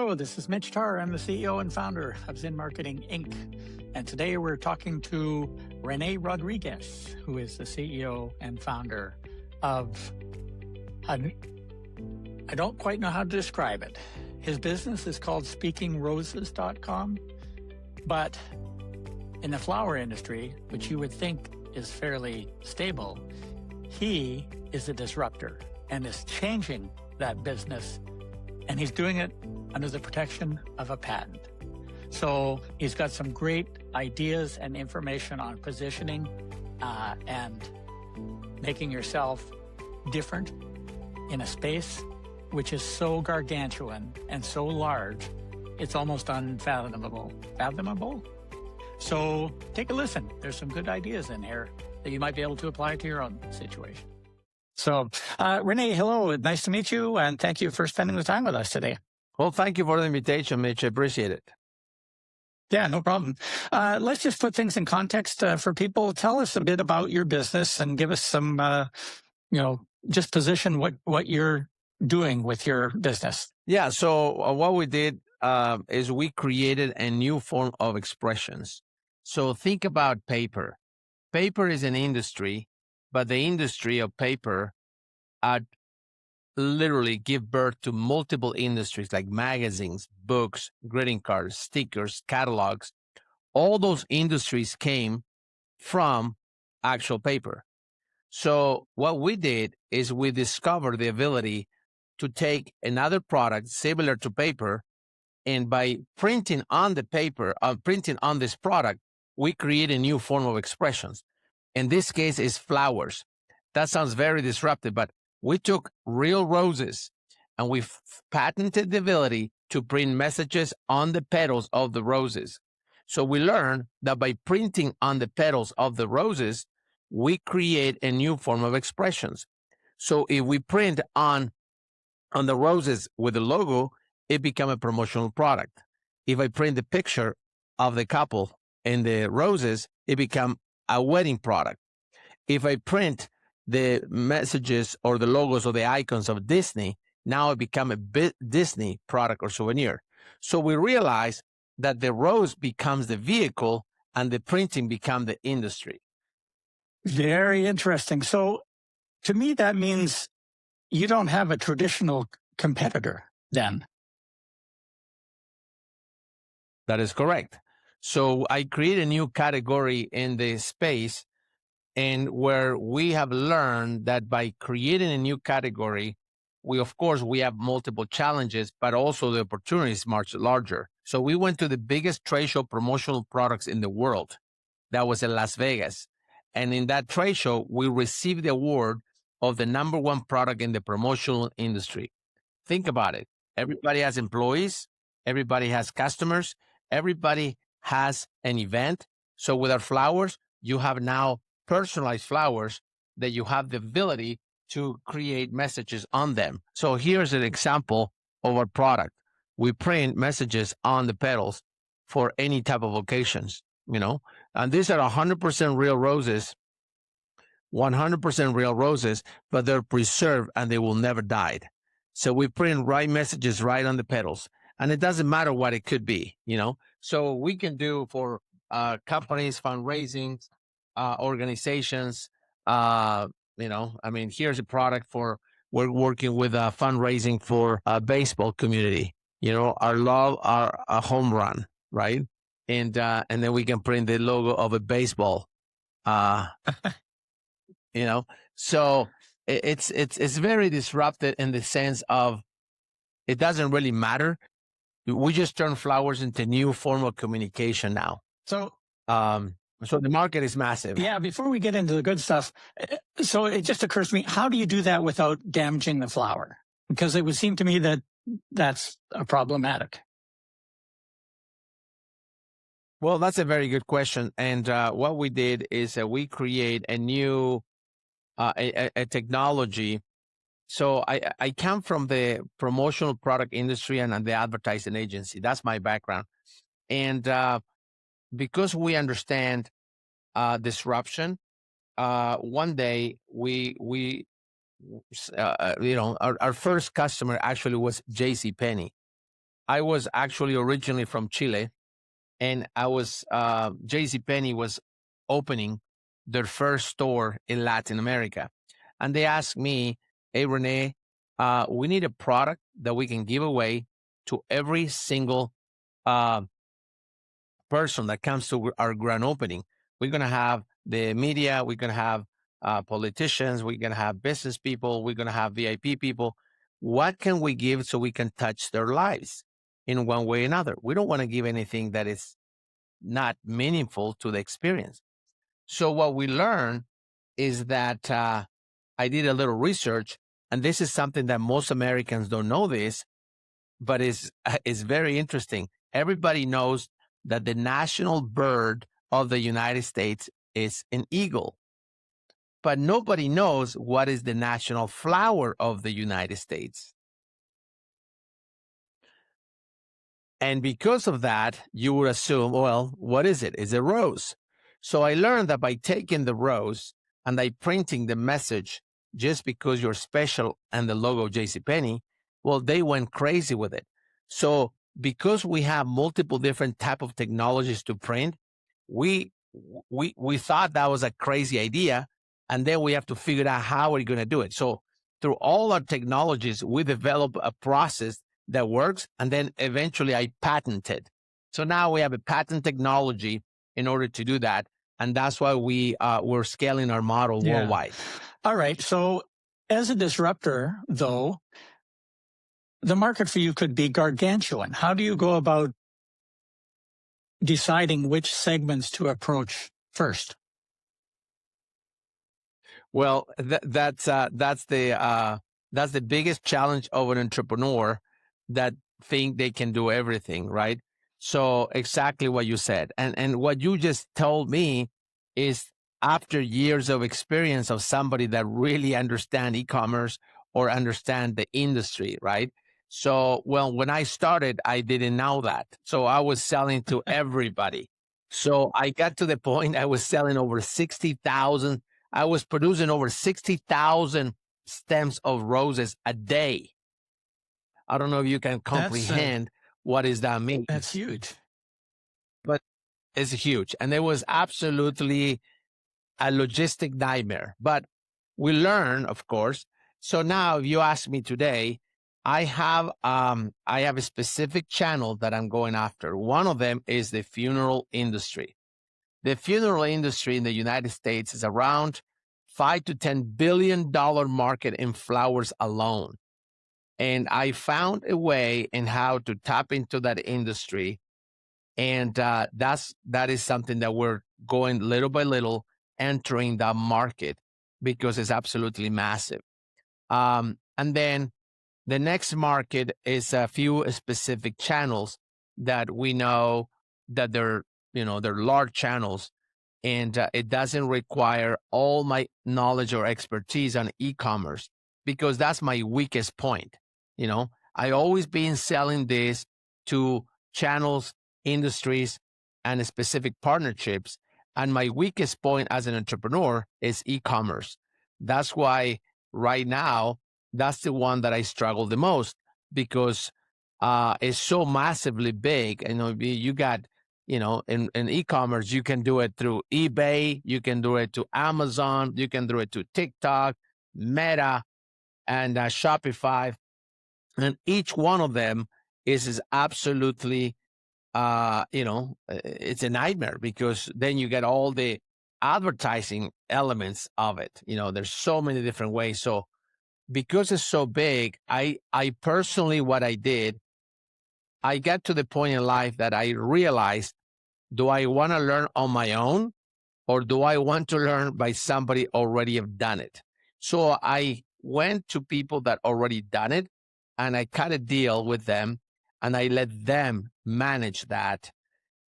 Hello, this is Mitch Tarr. I'm the CEO and founder of Zen Marketing Inc. And today we're talking to Rene Rodriguez, who is the CEO and founder of, I don't quite know how to describe it. His business is called speakingroses.com, but in the flower industry, which you would think is fairly stable, he is a disruptor and is changing that business, and he's doing it under the protection of a patent. So he's got some great ideas and information on positioning and making yourself different in a space which is so gargantuan and so large, it's almost unfathomable. Fathomable? So take a listen. There's some good ideas in here that you might be able to apply to your own situation. So, Rene, hello. Nice to meet you, and thank you for spending the time with us today. Well, thank you for the invitation, Mitch. I appreciate it. Yeah, no problem. Let's just put things in context for people. Tell us a bit about your business and give us some, just position what you're doing with your business. Yeah, so what we did is we created a new form of expressions. So think about paper. Paper is an industry, but the industry of paper literally give birth to multiple industries like magazines, books, greeting cards, stickers, catalogs. All those industries came from actual paper. So what we did is we discovered the ability to take another product similar to paper, and by printing on the paper, printing on this product, we create a new form of expressions. In this case, is flowers. That sounds very disruptive, but we took real roses and we patented the ability to print messages on the petals of the roses. So we learned that by printing on the petals of the roses, we create a new form of expressions. So if we print on the roses with the logo, it becomes a promotional product. If I print the picture of the couple in the roses, it becomes a wedding product. If I print the messages or the logos or the icons of Disney, now it become a Disney product or souvenir. So we realize that the rose becomes the vehicle and the printing becomes the industry. Very interesting. So to me, that means you don't have a traditional competitor then. That is correct. So I create a new category in the space, and where we have learned that by creating a new category, we have multiple challenges, but also the opportunity is much larger. So we went to the biggest trade show promotional products in the world. That was in Las Vegas. And in that trade show, we received the award of the #1 product in the promotional industry. Think about it. Everybody has employees. Everybody has customers. Everybody has an event. So with our flowers, you have now personalized flowers that you have the ability to create messages on them. So here's an example of our product. We print messages on the petals for any type of occasions, and these are 100% real roses, 100% real roses, but they're preserved and they will never die. So we print right messages right on the petals, and it doesn't matter what it could be, So we can do for companies, fundraising, organizations, here's a product we're working with fundraising for a baseball community, our home run, right? And then we can print the logo of a baseball, so it's very disruptive in the sense of it doesn't really matter. We just turn flowers into new form of communication now. So the market is massive. Yeah, before we get into the good stuff, so it just occurs to me, how do you do that without damaging the flower? Because it would seem to me that that's problematic. Well, that's a very good question. And what we did is we create a new a technology. So I come from the promotional product industry and the advertising agency. That's my background. And because we understand disruption, one day our first customer actually was JCPenney. I was actually originally from Chile, and I was JCPenney was opening their first store in Latin America, and they asked me, "Hey Rene, we need a product that we can give away to every single uh, person that comes to our grand opening. We're gonna have the media, we're gonna have politicians, we're gonna have business people, we're gonna have VIP people. What can we give so we can touch their lives in one way or another? We don't want to give anything that is not meaningful to the experience." So what we learned is that I did a little research, and this is something that most Americans don't know this, but is very interesting. Everybody knows that the national bird of the United States is an eagle, but nobody knows what is the national flower of the United States. And because of that, you would assume, well, what is it? It's a rose. So I learned that by taking the rose and by printing the message, just because you're special and the logo JCPenney, well, they went crazy with it. So because we have multiple different type of technologies to print, we we thought that was a crazy idea, and then we have to figure out how we're going to do it. So through all our technologies, we develop a process that works, and then eventually I patented. So now we have a patent technology in order to do that, and that's why we're scaling our model worldwide. All right. So as a disruptor, though, the market for you could be gargantuan. How do you go about deciding which segments to approach first? Well, that's the biggest challenge of an entrepreneur that think they can do everything, right? So exactly what you said, and what you just told me is after years of experience of somebody that really understand e-commerce or understand the industry, right? So, well, when I started, I didn't know that, so I was selling to everybody. So I got to the point I was selling over 60,000. I was producing over 60,000 stems of roses a day. I don't know if you can comprehend what does that mean. That's huge. But it's huge. And it was absolutely a logistic nightmare. But we learn, of course. So now if you ask me today, I have a specific channel that I'm going after. One of them is the funeral industry. The funeral industry in the United States is around $5 to $10 billion market in flowers alone. And I found a way in how to tap into that industry. And that is something that we're going little by little entering the market because it's absolutely massive. And then the next market is a few specific channels that we know that they're large channels, and it doesn't require all my knowledge or expertise on e-commerce because that's my weakest point. I always been selling this to channels, industries, and specific partnerships. And my weakest point as an entrepreneur is e-commerce. That's why right now, that's the one that I struggle the most because it's so massively big. You got, in e-commerce, you can do it through eBay, you can do it to Amazon, you can do it to TikTok, Meta, and Shopify. And each one of them is absolutely, it's a nightmare because then you get all the advertising elements of it. There's so many different ways. So because it's so big, I personally, what I did, I got to the point in life that I realized, do I want to learn on my own or do I want to learn by somebody already have done it? So I went to people that already done it and I cut a deal with them and I let them manage that.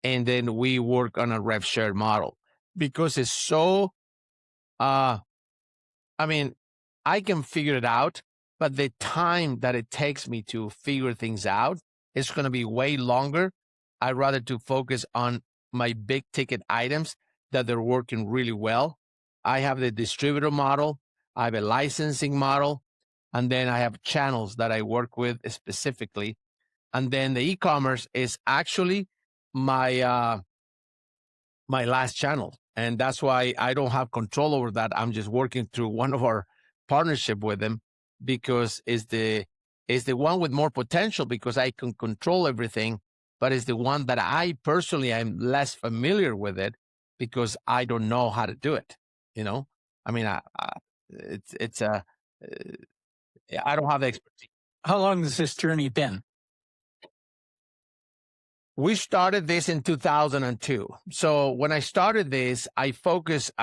And then we work on a rev share model because it's so, I can figure it out, but the time that it takes me to figure things out is going to be way longer. I'd rather to focus on my big ticket items that they're working really well. I have the distributor model, I have a licensing model, and then I have channels that I work with specifically. And then the e-commerce is actually my my last channel. And that's why I don't have control over that. I'm just working through one of our partnership with them because it's the one with more potential because I can control everything, but it's the one that I personally am less familiar with it because I don't know how to do it. You know, I mean, it's a I don't have the expertise. How long has this journey been? We started this in 2002. So when I started this, I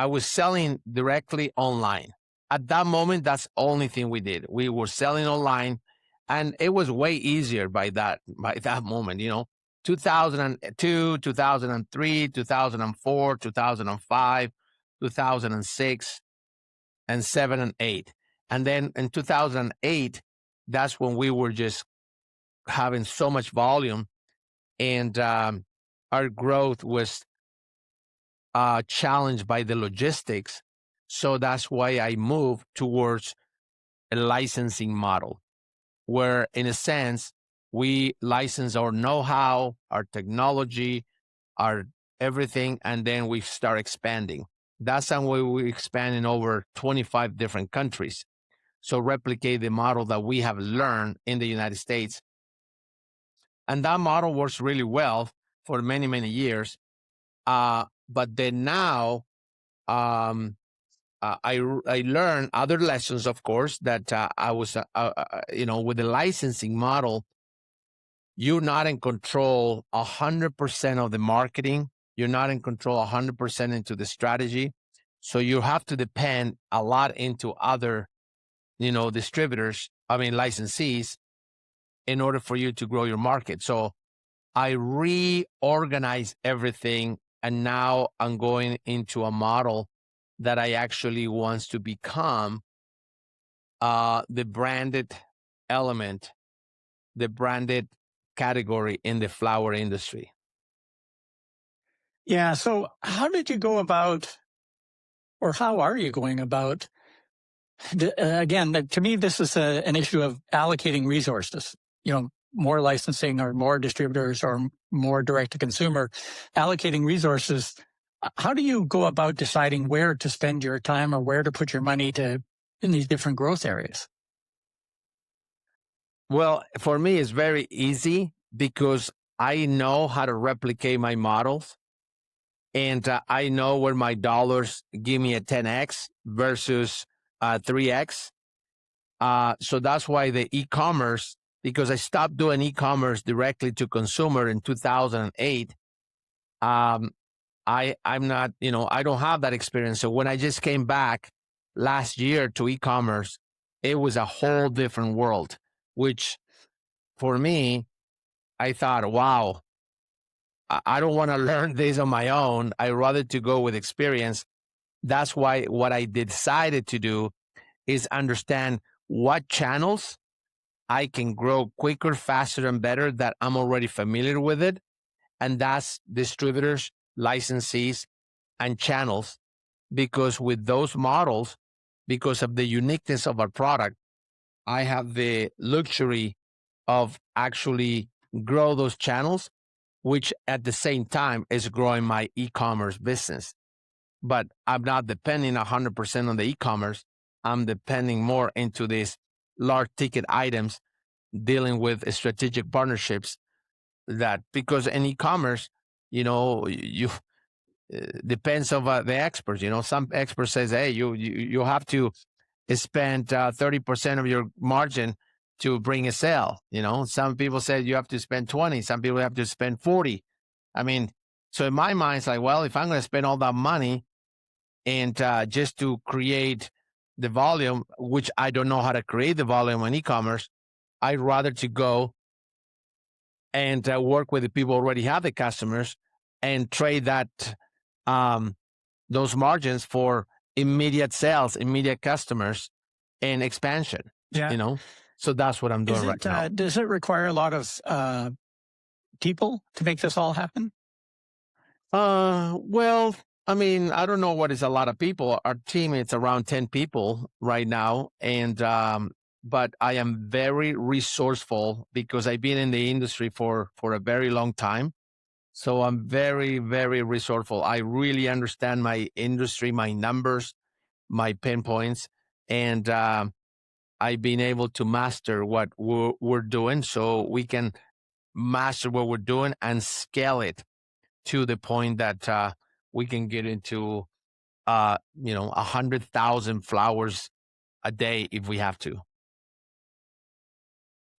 was selling directly online. At that moment, that's the only thing we did. We were selling online and it was way easier by that moment, 2002, 2003, 2004, 2005, 2006, and 7 and 8. And then in 2008, that's when we were just having so much volume and our growth was challenged by the logistics. So that's why I moved towards a licensing model, where in a sense, we license our know-how, our technology, our everything, and then we start expanding. That's how we expand in over 25 different countries. So replicate the model that we have learned in the United States. And that model works really well for many, many years. But then now I learned other lessons, of course, that I was, with the licensing model, you're not in control 100% of the marketing. You're not in control 100% into the strategy. So you have to depend a lot into other, distributors, licensees, in order for you to grow your market. So I reorganized everything, and now I'm going into a model that I actually wants to become the branded element, the branded category in the flower industry. Yeah. So how did you go about, or how are you going about? Again, to me, this is an issue of allocating resources. More licensing or more distributors or more direct to consumer, allocating resources. How do you go about deciding where to spend your time or where to put your money in these different growth areas? Well, for me, it's very easy because I know how to replicate my models, and I know where my dollars give me a 10x versus 3x. So that's why the e-commerce, because I stopped doing e-commerce directly to consumer in 2008. I'm not, I don't have that experience. So when I just came back last year to e-commerce, it was a whole different world, which for me, I thought, wow, I don't want to learn this on my own. I rather to go with experience. That's why what I decided to do is understand what channels I can grow quicker, faster, and better that I'm already familiar with it. And that's distributors, licensees, and channels. Because with those models, because of the uniqueness of our product, I have the luxury of actually grow those channels, which at the same time is growing my e-commerce business. But I'm not depending 100% on the e-commerce. I'm depending more into these large ticket items, dealing with strategic partnerships, that because in e-commerce, you depends on the experts. Some experts says, hey, you have to spend 30% of your margin to bring a sale. Some people said you have to spend 20. Some people have to spend 40. So in my mind, it's like, well, if I'm going to spend all that money and just to create the volume, which I don't know how to create the volume on e-commerce, I'd rather to go and work with the people who already have the customers and trade that those margins for immediate sales, immediate customers, and expansion. Yeah. So that's what I'm doing right now. Does it require a lot of people to make this all happen? Well, I don't know what is a lot of people. Our team, it's around 10 people right now. And but I am very resourceful because I've been in the industry for a very long time. So I'm very, very resourceful. I really understand my industry, my numbers, my pinpoints, and I've been able to master what we're doing, so we can master what we're doing and scale it to the point that we can get into 100,000 flowers a day if we have to.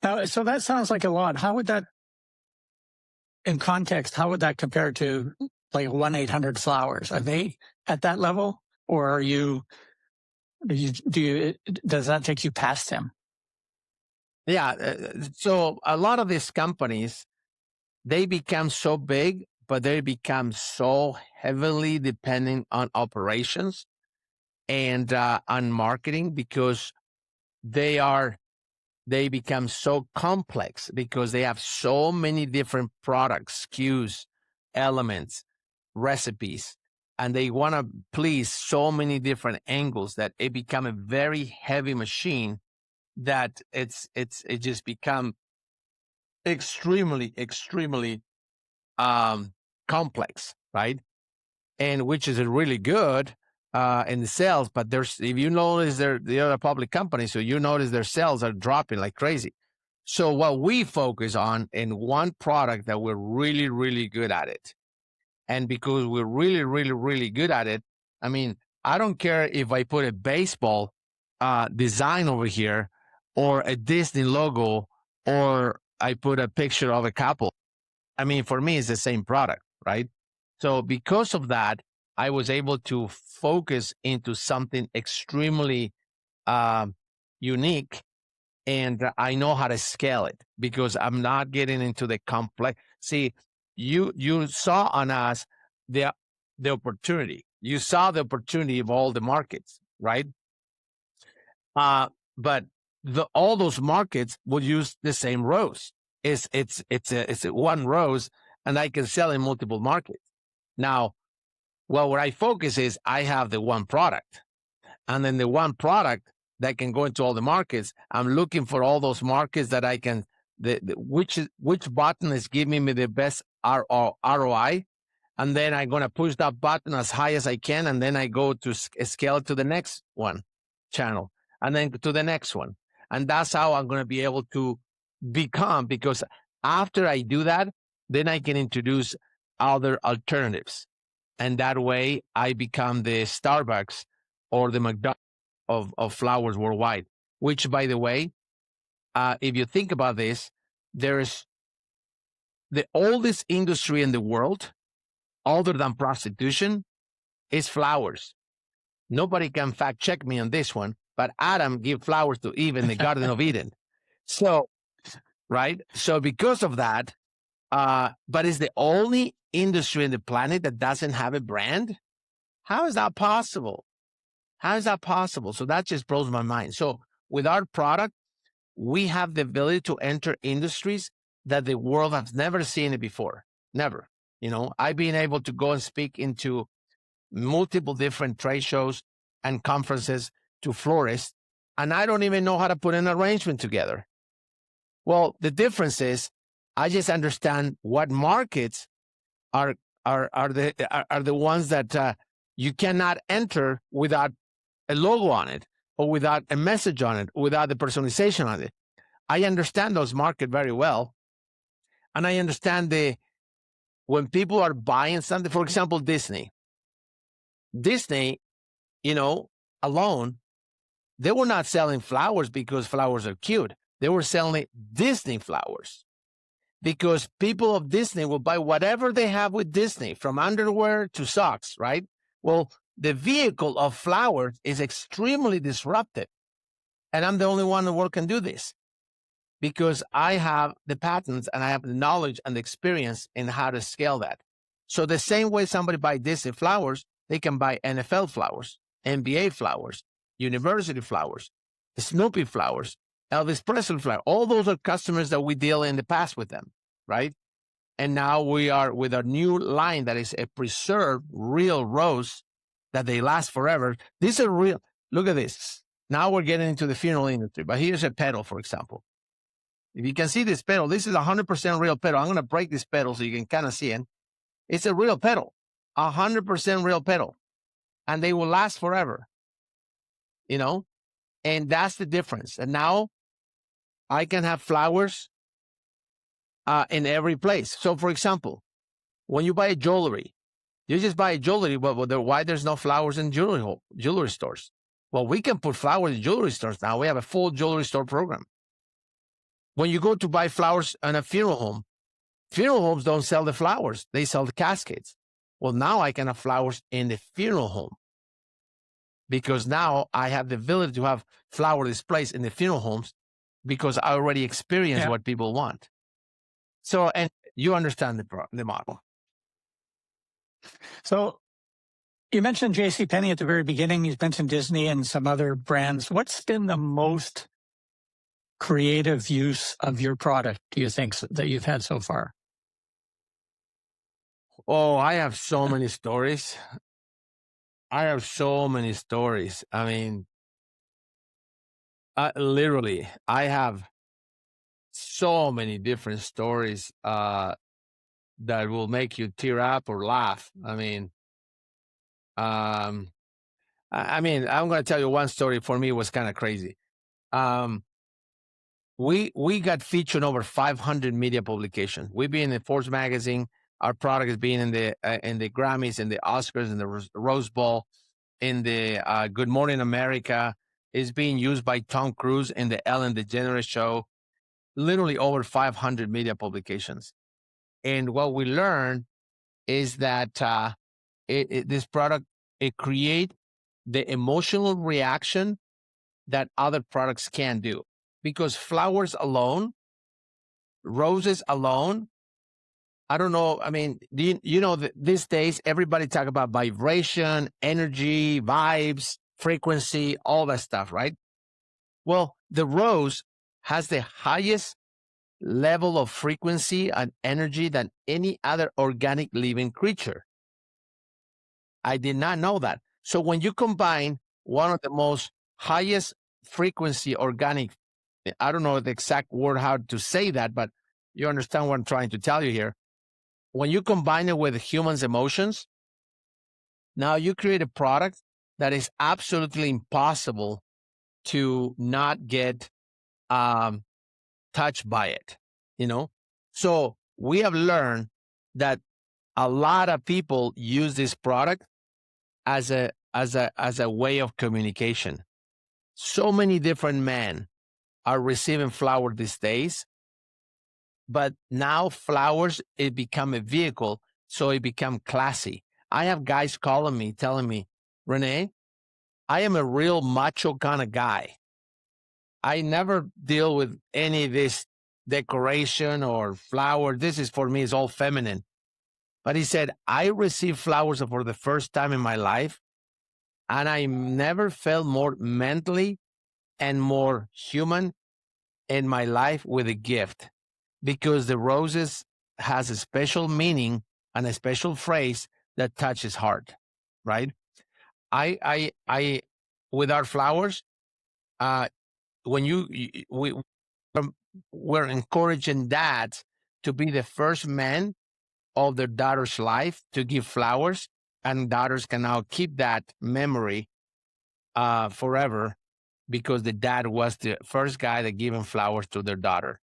Now, so that sounds like a lot. How would that, in context, how would that compare to like 1-800-Flowers? Are they at that level, or are you? Does that take you past him? Yeah. So a lot of these companies, they become so big, but they become so heavily dependent on operations and on marketing because they become so complex because they have so many different products, SKUs, elements, recipes, and they want to please so many different angles that it become a very heavy machine that it just become extremely complex, right? And which is really good in the sales. But if you notice the other public companies, so you notice their sales are dropping like crazy. So what we focus on in one product that we're really, really good at it. And because we're really, really, really good at it, I mean, I don't care if I put a baseball design over here or a Disney logo or I put a picture of a couple. I mean, for me, it's the same product, right? So because of that, I was able to focus into something extremely unique, and I know how to scale it because I'm not getting into the complex. See, you saw on us the opportunity. You saw the opportunity of all the markets, right? But all those markets will use the same rose. It's one rose, and I can sell in multiple markets. Now, well, where I focus is I have the one product, and then the one product that can go into all the markets. I'm looking for all those markets that I can which button is giving me the best ROI, and then I'm going to push that button as high as I can, and then I go to scale to the next one channel, and then to the next one. And that's how I'm going to be able to become, because after I do that, then I can introduce other alternatives. And that way I become the Starbucks or the McDonald's of flowers worldwide, which, by the way, if you think about this, there's the oldest industry in the world, other than prostitution, is flowers. Nobody can fact check me on this one, but Adam gave flowers to Eve in the Garden of Eden. So, right? So because of that, but it's the only industry in the planet that doesn't have a brand. How is that possible? How is that possible? So that just blows my mind. So with our product, we have the ability to enter industries that the world has never seen it before. Never. I've been able to go and speak into multiple different trade shows and conferences to florists, and I don't even know how to put an arrangement together. Well, the difference is I just understand what markets are the ones that you cannot enter without a logo on it, or without a message on it, or without the personalization on it. I understand those markets very well, and I understand when people are buying something. For example, Disney, alone, they were not selling flowers because flowers are cute. They were selling Disney flowers because people of Disney will buy whatever they have with Disney, from underwear to socks, right? Well, the vehicle of flowers is extremely disruptive. And I'm the only one in the world can do this because I have the patents and I have the knowledge and the experience in how to scale that. So the same way somebody buys Disney flowers, they can buy NFL flowers, NBA flowers, university flowers, Snoopy flowers, Elvis Presley flowers. All those are customers that we deal in the past with them, right? And now we are with our new line that is a preserved real rose that they last forever. These are real. Look at this. Now we're getting into the funeral industry. But here's a petal, for example. If you can see this petal, this is 100% real petal. I'm going to break this petal so you can kind of see it. It's a real petal, 100% real petal, and they will last forever, and that's the difference. And now I can have flowers in every place. So, for example, when you buy a jewelry, you just buy a jewelry, but why there's no flowers in jewelry stores? Well, we can put flowers in jewelry stores now. We have a full jewelry store program. When you go to buy flowers in a funeral homes don't sell the flowers. They sell the caskets. Well, now I can have flowers in the funeral home because now I have the ability to have flower displays in the funeral homes because I already experienced what people want. So, and you understand the model. So you mentioned JCPenney at the very beginning. You mentioned Disney and some other brands. What's been the most creative use of your product, do you think, that you've had so far? Oh, I have so many stories. I mean, literally, I have so many different stories that will make you tear up or laugh. I mean, I'm going to tell you one story. For me, it was kind of crazy. We got featured in over 500 media publications. We've been in Forbes magazine. Our product is being in the Grammys, in the Oscars, in the Rose Bowl, in the Good Morning America. It's being used by Tom Cruise in the Ellen DeGeneres show. Literally over 500 media publications. And what we learned is that this product, it creates the emotional reaction that other products can do. Because flowers alone, roses alone, I don't know. I mean, these days, everybody talk about vibration, energy, vibes, frequency, all that stuff, right? Well, the rose has the highest level of frequency and energy than any other organic living creature. I did not know that. So when you combine one of the most highest frequency organic, I don't know the exact word how to say that, but you understand what I'm trying to tell you here. When you combine it with humans' emotions, now you create a product that is absolutely impossible to not get touched by it, So we have learned that a lot of people use this product as a way of communication. So many different men are receiving flowers these days, but now flowers, it become a vehicle, so it become classy. I have guys calling me, telling me, Rene, I am a real macho kind of guy. I never deal with any of this decoration or flower. This is, for me, is all feminine. But he said, I received flowers for the first time in my life, and I never felt more mentally and more human in my life with a gift, because the roses has a special meaning and a special phrase that touches heart, right? I with our flowers, when we're encouraging dads to be the first man of their daughter's life to give flowers, and daughters can now keep that memory forever, because the dad was the first guy that gave flowers to their daughter.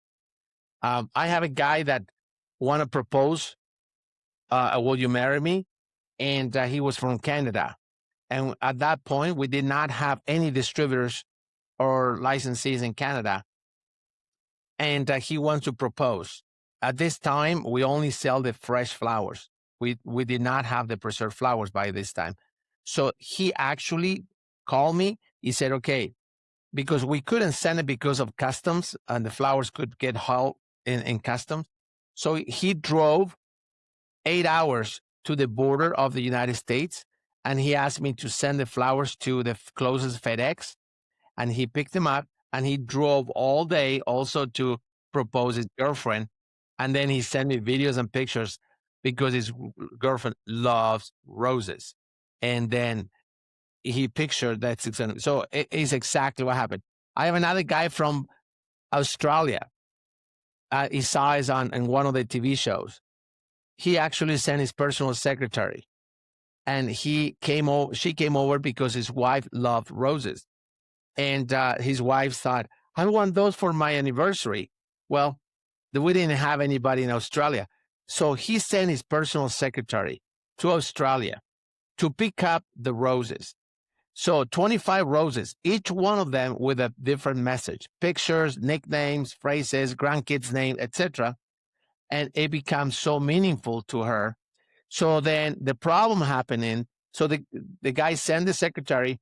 I have a guy that want to propose, will you marry me? And he was from Canada. And at that point, we did not have any distributors or licensees in Canada. And he wants to propose. At this time, we only sell the fresh flowers. We did not have the preserved flowers by this time. So he actually called me. He said, okay, because we couldn't send it because of customs, and the flowers could get hauled in customs. So he drove 8 hours to the border of the United States, and he asked me to send the flowers to the closest FedEx, and he picked them up, and he drove all day also to propose his girlfriend. And then he sent me videos and pictures, because his girlfriend loves roses. And then he pictured that's exactly. So it is exactly what happened. I have another guy from Australia. He saw us on in one of the TV shows. He actually sent his personal secretary, and he came over. She came over because his wife loved roses, and his wife thought, "I want those for my anniversary." Well, we didn't have anybody in Australia, so he sent his personal secretary to Australia to pick up the roses. So 25 roses, each one of them with a different message, pictures, nicknames, phrases, grandkids' name, etc. And it becomes so meaningful to her. So then the problem happening, so the guy sent the secretary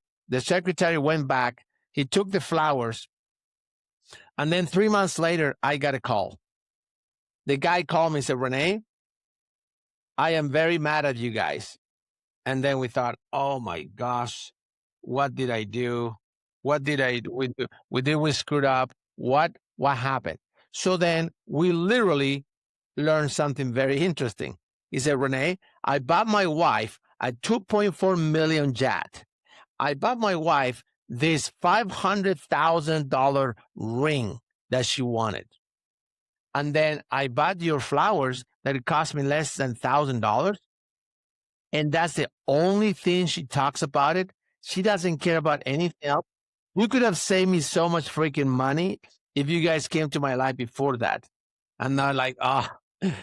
went back, he took the flowers, and then 3 months later, I got a call. The guy called me and said, Rene, I am very mad at you guys. And then we thought, oh my gosh, what did I do? What did we screwed up? What happened? So then we literally learned something very interesting. He said, Rene, I bought my wife a 2.4 million jet. I bought my wife this $500,000 ring that she wanted. And then I bought your flowers that it cost me less than $1,000. And that's the only thing she talks about it. She doesn't care about anything else. You could have saved me so much freaking money if you guys came to my life before that. And not like,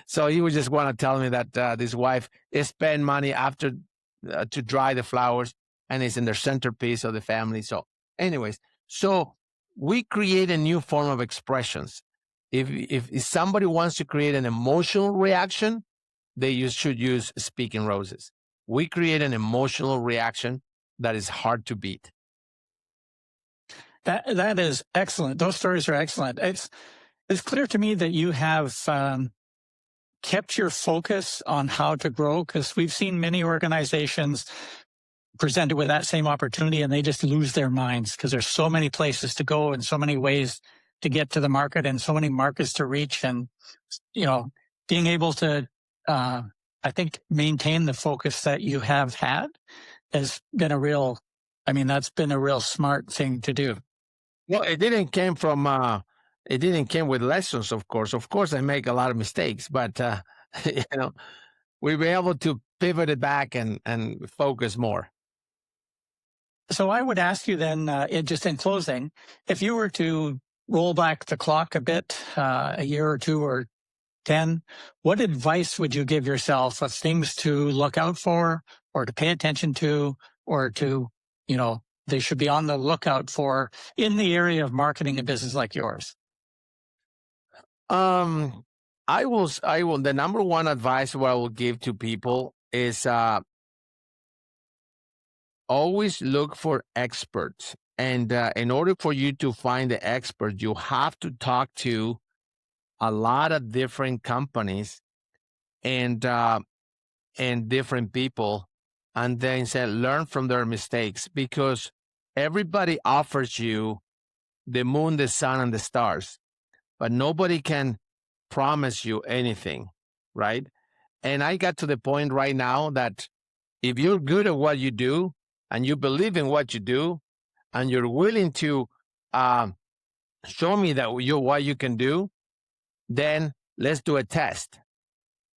so he would just want to tell me that this wife spent money after to dry the flowers, and it's in the centerpiece of the family. So anyways, so we create a new form of expressions. If somebody wants to create an emotional reaction, they should use speaking roses. We create an emotional reaction that is hard to beat. That is excellent. Those stories are excellent. It's clear to me that you have kept your focus on how to grow, because we've seen many organizations presented with that same opportunity and they just lose their minds because there's so many places to go and so many ways to get to the market and so many markets to reach. And, being able to, I think, maintain the focus that you have had has been that's been a real smart thing to do. Well, it didn't came with lessons, of course. Of course, I make a lot of mistakes, but, we were able to pivot it back and focus more. So I would ask you then, just in closing, if you were to roll back the clock a bit, a year or two or 10, what advice would you give yourself of things to look out for or to pay attention to or to, they should be on the lookout for in the area of marketing a business like yours? I will, the number one advice what I will give to people is, always look for experts. And in order for you to find the expert, you have to talk to a lot of different companies and different people, and then learn from their mistakes, because everybody offers you the moon, the sun, and the stars, but nobody can promise you anything, right? And I got to the point right now that if you're good at what you do and you believe in what you do and you're willing to show me that what you can do, then let's do a test.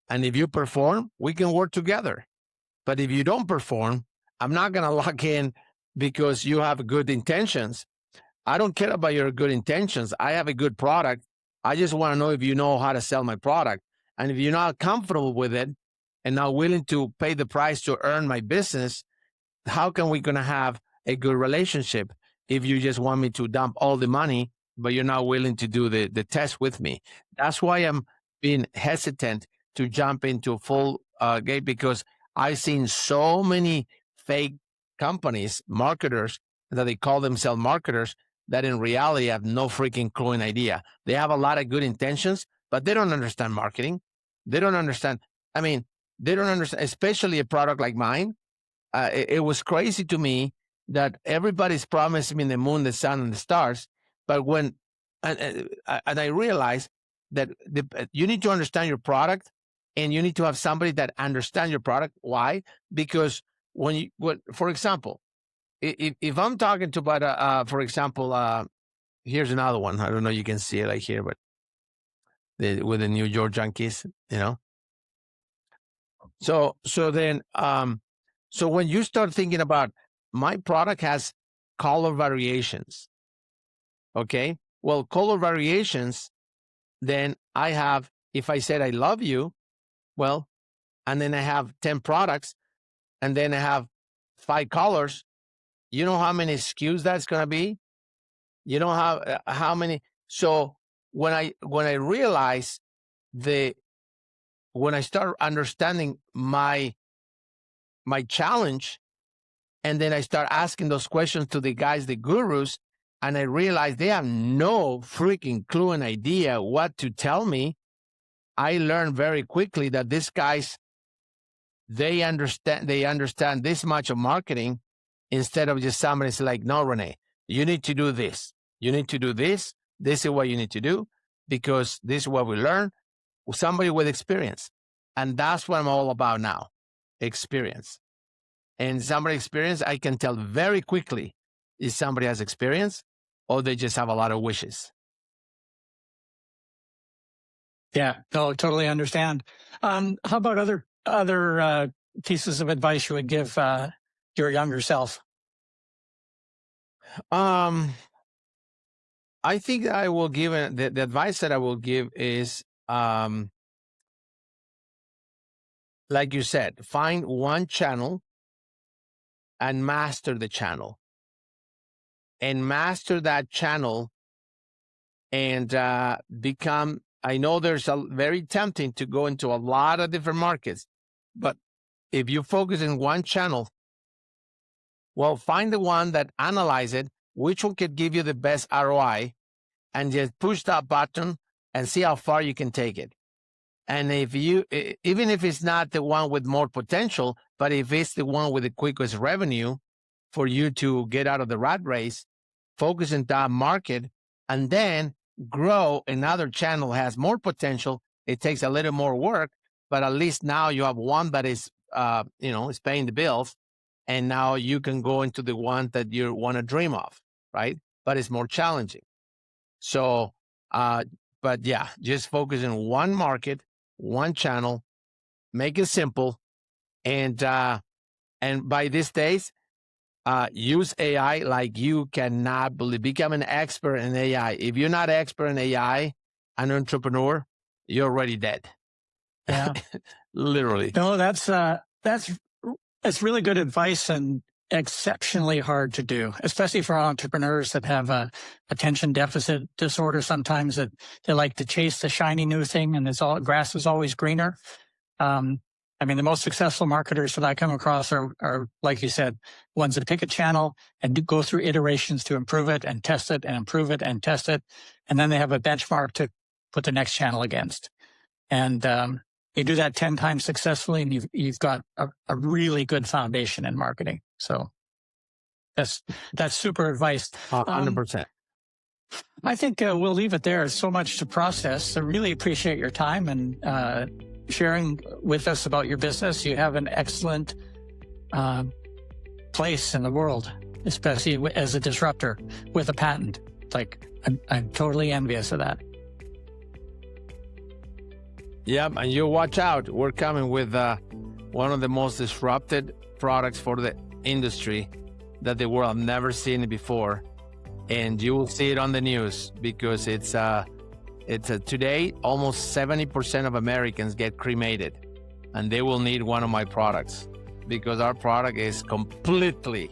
And if you perform, we can work together. But if you don't perform, I'm not going to lock in because you have good intentions. I don't care about your good intentions. I have a good product. I just want to know if you know how to sell my product. And if you're not comfortable with it and not willing to pay the price to earn my business, how can we going to have a good relationship if you just want me to dump all the money, but you're not willing to do the test with me? That's why I'm being hesitant to jump into full gate, because I've seen so many fake companies, marketers, that they call themselves marketers, that in reality have no freaking clue and idea. They have a lot of good intentions, but they don't understand marketing. They don't understand. They don't understand, especially a product like mine. It was crazy to me that everybody's promising me the moon, the sun, and the stars. But and I realized that you need to understand your product, and you need to have somebody that understands your product. Why? Because for example, if I'm talking to about, for example, here's another one. I don't know, you can see it like here, but with the New York Yankees, you know. So then, so when you start thinking about my product has color variations, okay? Well, color variations, then I have, if I said I love you, well, and then I have 10 products, and then I have 5 colors. You know how many SKUs that's going to be? You know how many? So when I realize when I start understanding my challenge, and then I start asking those questions to the guys, the gurus, and I realize they have no freaking clue and idea what to tell me, I learned very quickly that these guys, they understand this much of marketing, instead of just somebody's like, no, Rene, you need to do this. You need to do this. This is what you need to do, because this is what we learn. Somebody with experience. And that's what I'm all about now, experience. And somebody experience, I can tell very quickly if somebody has experience or they just have a lot of wishes. Yeah, no, totally understand. How about other pieces of advice you would give your younger self? I think I will give the advice that I will give is, like you said, find one channel and master the channel. And master that channel and become, I know there's very tempting to go into a lot of different markets, but if you focus in one channel, well, find the one that analyze it, which one could give you the best ROI, and just push that button and see how far you can take it. And if you, even if it's not the one with more potential, but if it's the one with the quickest revenue for you to get out of the rat race, focus in that market, and then grow another channel has more potential. It takes a little more work, but at least now you have one that is, is paying the bills, and now you can go into the one that you want to dream of, right? But it's more challenging. So, but yeah, just focus in one market, one channel, make it simple, and by these days, use AI like you cannot believe. Become an expert in AI. If you're not expert in AI, an entrepreneur, you're already dead. Yeah, literally. No, that's really good advice and exceptionally hard to do, especially for entrepreneurs that have a attention deficit disorder. Sometimes that they like to chase the shiny new thing, and grass is always greener. I mean, the most successful marketers that I come across are, like you said, ones that pick a channel and go through iterations to improve it and test it and improve it and test it. And then they have a benchmark to put the next channel against. And you do that 10 times successfully, and you've got a really good foundation in marketing. So that's super advice. 100%. I think we'll leave it there. There's so much to process. I really appreciate your time and sharing with us about your business. You have an excellent place in the world, especially as a disruptor with a patent. Like, I'm totally envious of that. Yep, and you watch out. We're coming with one of the most disrupted products for the industry that the world have never seen it before. And you will see it on the news, because it's today, almost 70% of Americans get cremated, and they will need one of my products, because our product is completely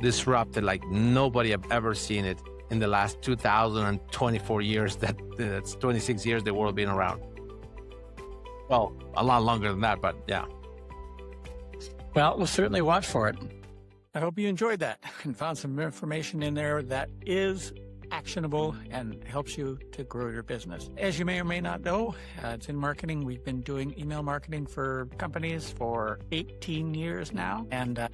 disrupted like nobody have ever seen it in the last 2,024 years. That's 26 years the world been around. Well, a lot longer than that, but yeah. Well, we'll certainly watch for it. I hope you enjoyed that and found some information in there that is actionable and helps you to grow your business. As you may or may not know, it's in marketing. We've been doing email marketing for companies for 18 years now, and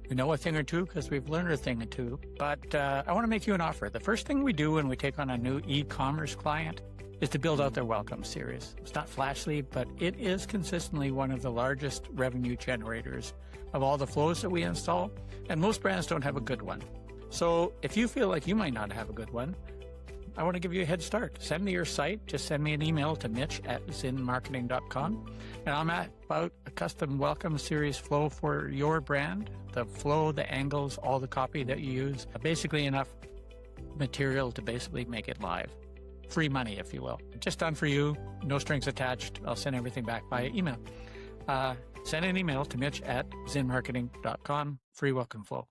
we know a thing or two because we've learned a thing or two. But I want to make you an offer. The first thing we do when we take on a new e-commerce client is to build out their welcome series. It's not flashy, but it is consistently one of the largest revenue generators of all the flows that we install, and most brands don't have a good one. So if you feel like you might not have a good one, I want to give you a head start. Send me your site. Just send me an email to mitch@zinmarketing.com. And I'm at about a custom welcome series flow for your brand. The flow, the angles, all the copy that you use. Basically enough material to basically make it live. Free money, if you will. Just done for you. No strings attached. I'll send everything back via email. Send an email to mitch@zinmarketing.com. Free welcome flow.